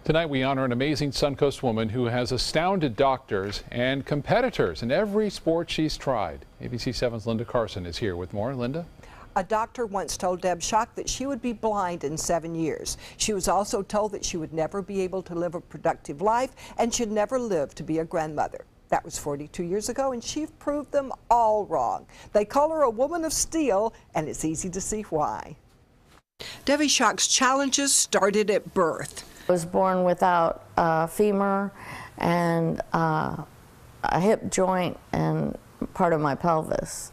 Tonight we honor an amazing Suncoast woman who has astounded doctors and competitors in every sport she's tried. ABC 7's Linda Carson is here with more. Linda? A doctor once told Deb Schock that she would be blind in 7 years. She was also told that she would never be able to live a productive life and should never live to be a grandmother. That was 42 years ago, and she proved them all wrong. They call her a woman of steel, and it's easy to see why. Debbie Schock's challenges started at birth. I was born without a femur and a hip joint and part of my pelvis.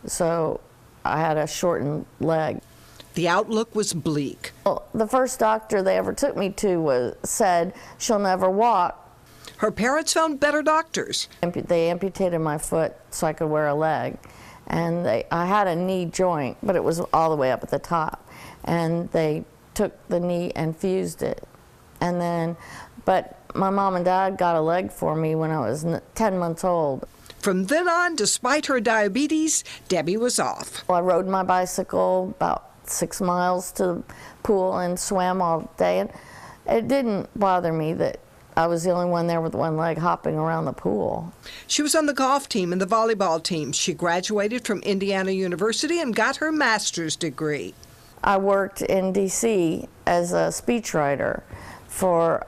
So I had a shortened leg. The outlook was bleak. Well, the first doctor they ever took me to said she'll never walk. Her parents found better doctors. They amputated my foot so I could wear a leg. And I had a knee joint, but it was all the way up at the top. And they took the knee and fused it. But my mom and dad got a leg for me when I was 10 months old. From then on, despite her diabetes, Debbie was off. I rode my bicycle about 6 miles to the pool and swam all day. And it didn't bother me that I was the only one there with one leg hopping around the pool. She was on the golf team and the volleyball team. She graduated from Indiana University and got her master's degree. I worked in D.C. as a speechwriter for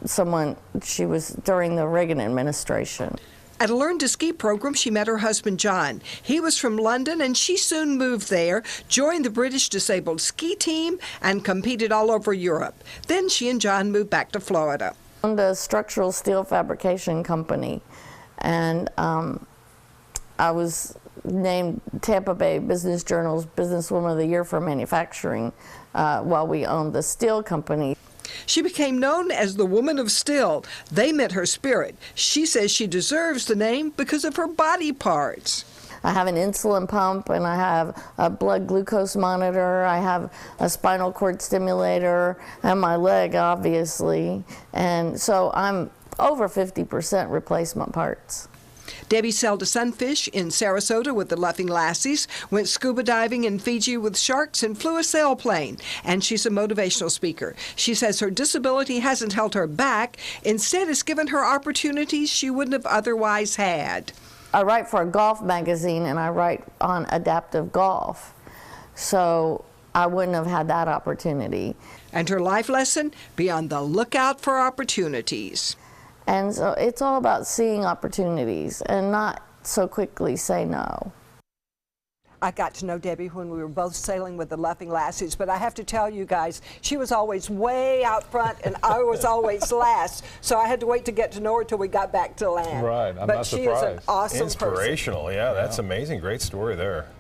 someone. She was during the Reagan administration. At a Learn to Ski program, she met her husband, John. He was from London, and she soon moved there, joined the British disabled ski team, and competed all over Europe. Then she and John moved back to Florida. I owned a structural steel fabrication company, and I was named Tampa Bay Business Journal's Businesswoman of the Year for manufacturing while we owned the steel company. She became known as the Woman of Steel. They met her spirit. She says she deserves the name because of her body parts. I have an insulin pump, and I have a blood glucose monitor. I have a spinal cord stimulator, and my leg, obviously. And so I'm over 50% replacement parts. Debbie sailed a sunfish in Sarasota with the Laughing Lassies, went scuba diving in Fiji with sharks, and flew a sailplane. And she's a motivational speaker. She says her disability hasn't held her back. Instead, it's given her opportunities she wouldn't have otherwise had. I write for a golf magazine, and I write on adaptive golf. So I wouldn't have had that opportunity. And her life lesson, be on the lookout for opportunities. And so it's all about seeing opportunities and not so quickly say no. I got to know Debbie when we were both sailing with the Laughing Lassies, but I have to tell you guys, she was always way out front and I was always last, so I had to wait to get to know her till we got back to land. Right, I'm but not she surprised. is an awesome Inspirational, person. yeah, that's amazing. Great story there.